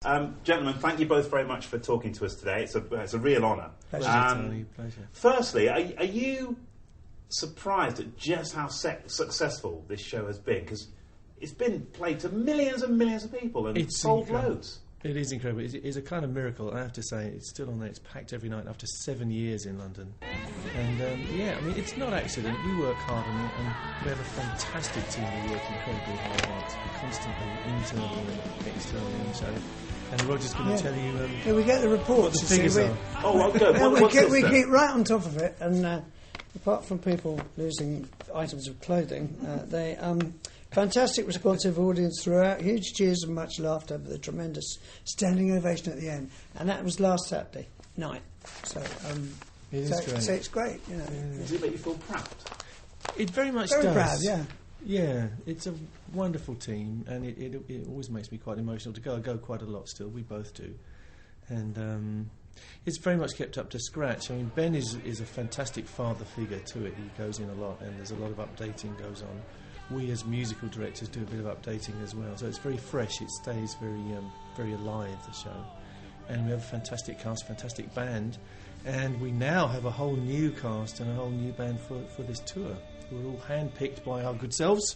Gentlemen, thank you both very much for talking to us today. It's a real honour. Pleasure. Firstly, are you surprised at just how successful this show has been? Because it's been played to millions and millions of people and it's sold loads. It is incredible. It's a kind of miracle, I have to say. It's still on there. It's packed every night after 7 years in London. And, it's not accident. We work hard on it, and we have a fantastic team who work incredibly hard on it, constantly, internally and externally on the show. And Roger's going to tell you... we get the reports. What the figures are. Oh, okay. We keep right on top of it, and apart from people losing items of clothing, they... fantastic responsive audience throughout, huge cheers and much laughter over the tremendous standing ovation at the end. And that was last Saturday night. So, it's great. You know. Does it make you feel proud? It very much does. Very proud, yeah. Yeah, it's a wonderful team, and it always makes me quite emotional to go. I go quite a lot still, we both do. And it's very much kept up to scratch. I mean, Ben is a fantastic father figure to it. He goes in a lot, and there's a lot of updating goes on. We as musical directors do a bit of updating as well, so it's very fresh. It stays very alive, the show, and we have a fantastic cast, fantastic band, and we now have a whole new cast and a whole new band for this tour. We're all handpicked by our good selves,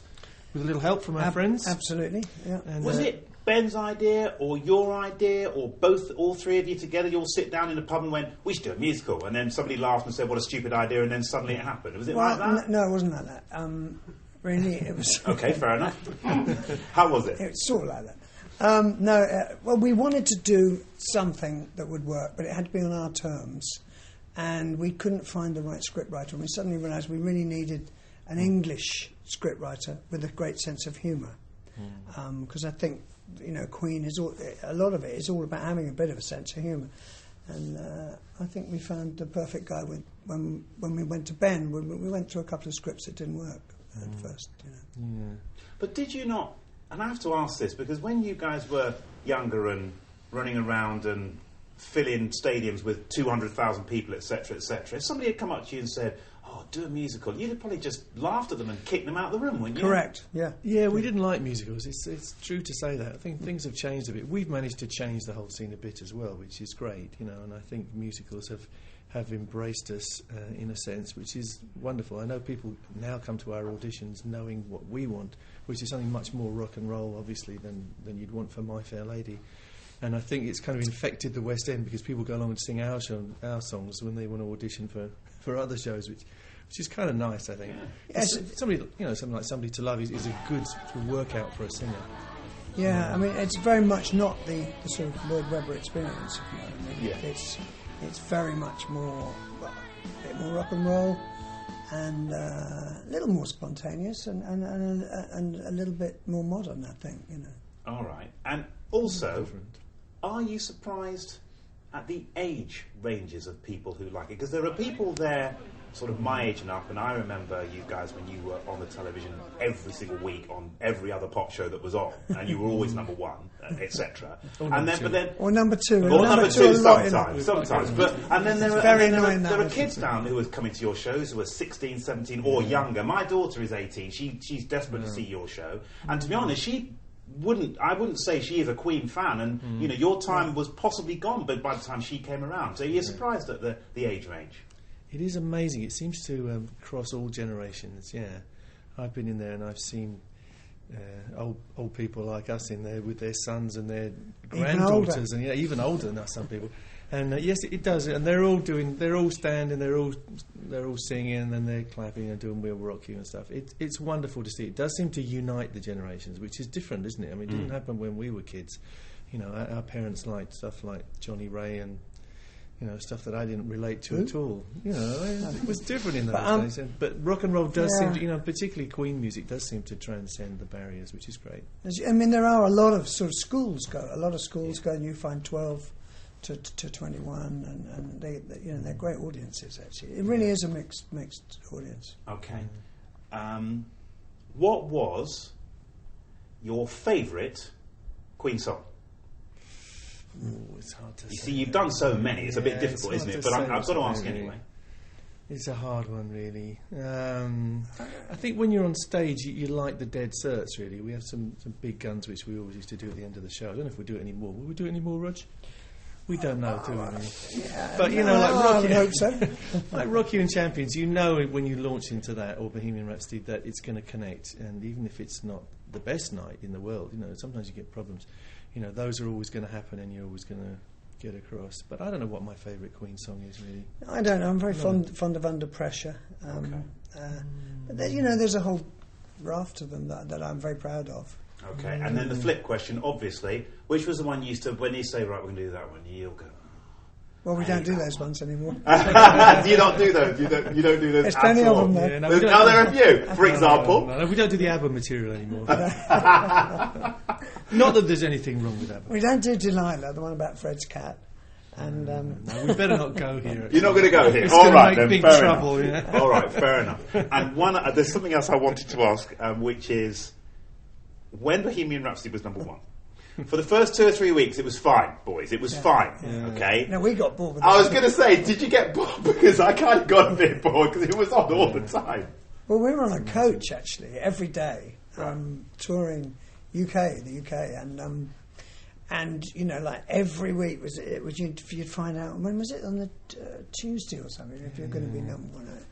with a little help from our friends. Absolutely, yeah. And, was it Ben's idea or your idea or both, all three of you together? You all sit down in a pub and went, "We should do a musical," and then somebody laughed and said, "What a stupid idea," and then suddenly it happened. Was it like that? No, it wasn't like that. Really, it was... Okay, fair enough. How was it? It's sort of like that. Well, we wanted to do something that would work, but it had to be on our terms. And we couldn't find the right scriptwriter. And we suddenly realised we really needed an English scriptwriter with a great sense of humour. Because I think, Queen is a lot of it is all about having a bit of a sense of humour. And I think we found the perfect guy when we went to Ben. We went through a couple of scripts that didn't work at first. Yeah. But did you not, and I have to ask this, because when you guys were younger and running around and filling stadiums with 200,000 people, etc., etc., if somebody had come up to you and said, "Oh, do a musical," you'd have probably just laughed at them and kicked them out of the room, wouldn't you? Correct, yeah. Yeah, we didn't like musicals. It's true to say that. I think things have changed a bit. We've managed to change the whole scene a bit as well, which is great, and I think musicals have embraced us in a sense, which is wonderful. I know people now come to our auditions knowing what we want, which is something much more rock and roll, obviously, than you'd want for My Fair Lady. And I think it's kind of infected the West End because people go along and sing our songs when they want to audition for other shows, which is kind of nice, I think. Yes. Something like Somebody to Love is a good sort of workout for a singer. Yeah, I mean, it's very much not the sort of Lloyd Webber experience. Yeah. It's very much more, a bit more rock and roll, and a little more spontaneous, and a little bit more modern, I think. All right, and also, are you surprised at the age ranges of people who like it? Because there are people there sort of my age and up, and I remember you guys when you were on the television every single week on every other pop show that was on, and you were always number one, etc. Or number two. Or number two sometimes. But and then there are kids now who are coming to your shows who are 16, 17 or younger. My daughter is 18. She's desperate to see your show, and to be honest, I wouldn't say she is a Queen fan, and your time was possibly gone, but by the time she came around, so you're surprised at the age range. It is amazing. It seems to cross all generations. Yeah, I've been in there and I've seen old people like us in there with their sons and their granddaughters, and even older than us, some people. And yes, it does. And they're all standing, they're all singing, and then they're clapping and doing "We'll Rock You" and stuff. It's wonderful to see. It does seem to unite the generations, which is different, isn't it? I mean, it didn't happen when we were kids. Our parents liked stuff like Johnny Ray and stuff that I didn't relate to at all. It was different in those days. But rock and roll does seem to, particularly Queen music, does seem to transcend the barriers, which is great. I mean, there are a lot of sort of schools go. A lot of schools go, and you find 12 to 21, and they're great audiences. Actually, it really is a mixed audience. Okay. What was your favourite Queen song? Ooh, it's hard to say. You see, you've done so many, it's a bit difficult, isn't it? But I've got to ask anyway. It's a hard one, really. I think when you're on stage, you like the dead certs, really. We have some big guns, which we always used to do at the end of the show. I don't know if we do it anymore. Will we do it anymore, Rog? We don't know, do we? Yeah, but, like Rocky, I hope so. like Rocky and Champions, you know when you launch into that, or Bohemian Rhapsody, that it's going to connect. And even if it's not the best night in the world, sometimes you get problems. Those are always going to happen, and you're always going to get across. But I don't know what my favourite Queen song is, really. I don't know. I'm very fond of Under Pressure. But there's a whole raft of them that I'm very proud of. Okay, and then the flip question, obviously, which was the one you used to, when you say, right, we're going to do that one, you'll go... Well, we don't do those ones anymore. You don't do those? You don't do those There's at plenty all? of them, though. Yeah, There are a few, for example. No, we don't do the ABBA material anymore. Not that there's anything wrong with ABBA. We don't do Delilah, the one about Fred's cat. And no, we better not go here. You're not going to go here. It's All right, make then. big Fair trouble. enough. Yeah. All right, fair enough. And there's something else I wanted to ask, which is, when Bohemian Rhapsody was number one, for the first 2 or 3 weeks, it was fine, boys. It was fine. Yeah. Okay. No, we got bored with it. I was going to say, did you get bored? Because I kind of got a bit bored because it was on all the time. Well, we were on a coach actually every day, touring the UK, and like every week you'd find out when was it, on the Tuesday or something, if you're going to be number one.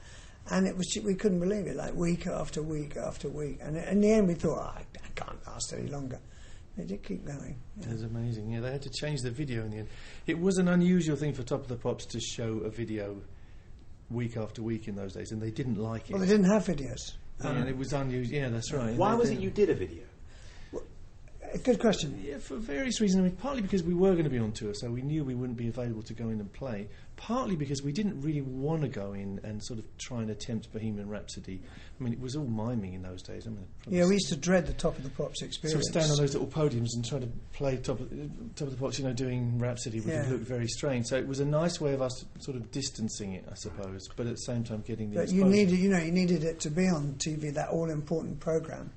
And it was, we couldn't believe it, like week after week after week. And in the end, we thought, I can't last any longer. They did keep going. Yeah. It was amazing. Yeah, they had to change the video in the end. It was an unusual thing for Top of the Pops to show a video week after week in those days, and they didn't like it. Well, they didn't have videos. And it was unusual. Yeah, that's right. Why was it you did a video? Good question. Yeah, for various reasons. I mean, partly because we were going to be on tour, so we knew we wouldn't be available to go in and play. Partly because we didn't really want to go in and sort of try and attempt Bohemian Rhapsody. I mean, it was all miming in those days. Yeah, we used to dread the Top of the Pops experience. So stand on those little podiums and try to play Top of the Pops, doing Rhapsody would look very strange. So it was a nice way of us sort of distancing it, I suppose, but at the same time getting the exposure. You needed it to be on TV, that all-important programme,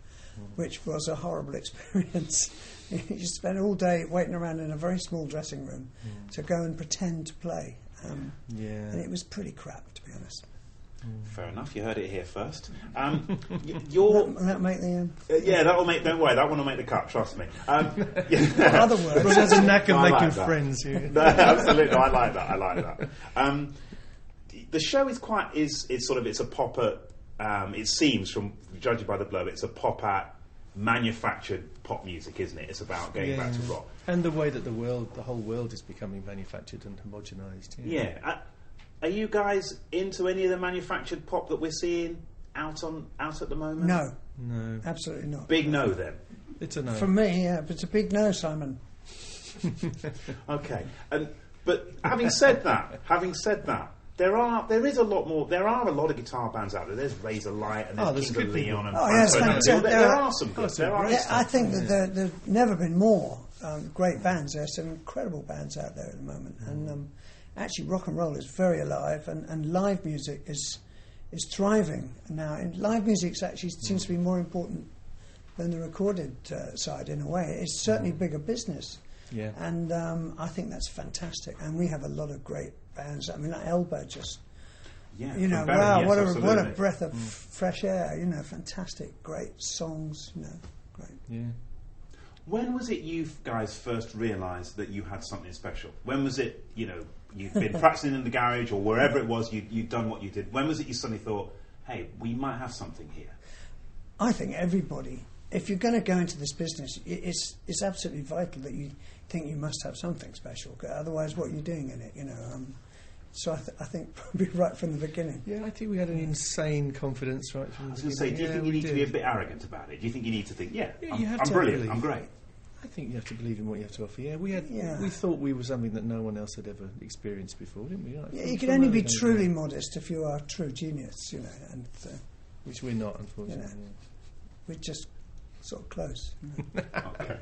which was a horrible experience. You spent all day waiting around in a very small dressing room to go and pretend to play. And it was pretty crap, to be honest. Fair enough. You heard it here first. That make the that'll make. Don't worry, that one will make the cut. Trust me. Other words. But there's a knack of making that. friends here. No, absolutely, I like that. The show is it's a pop at. It seems, from judging by the blurb, it's a pop at manufactured pop music, isn't it? It's about going back to rock. And the way that the whole world is becoming manufactured and homogenised. Yeah. Are you guys into any of the manufactured pop that we're seeing out at the moment? No, absolutely not. Big no, then. It's a no. From me, yeah, but it's a big no, Simon. Okay, but having said that, there is a lot more. There are a lot of guitar bands out there. There's Razorlight and there's King of Leon and there are some good. I think that there've never been more great bands. There are some incredible bands out there at the moment, and actually rock and roll is very alive, and live music is thriving now. And live music actually seems to be more important than the recorded side in a way. It's certainly bigger business. Yeah. And I think that's fantastic. And we have a lot of great bands. I mean, like Elbow just... wow, what a breath of fresh air. Fantastic, great songs, great. Yeah. When was it you guys first realised that you had something special? When was it, you'd been practicing in the garage or wherever it was, you'd done what you did. When was it you suddenly thought, hey, we might have something here? I think everybody, if you're going to go into this business, it's absolutely vital that you think you must have something special. Otherwise, what are you doing in it, So I think probably right from the beginning. Yeah, I think we had an insane confidence right from the beginning. I was going to say, do you think you need to be a bit arrogant about it? Do you think you need to think, I'm believe. brilliant, I'm great? I think you have to believe in what you have to offer. Yeah, we thought we were something that no one else had ever experienced before, didn't we? Yeah, you can only be truly modest if you are a true genius, and which we're not, unfortunately. We're just sort of close. Okay.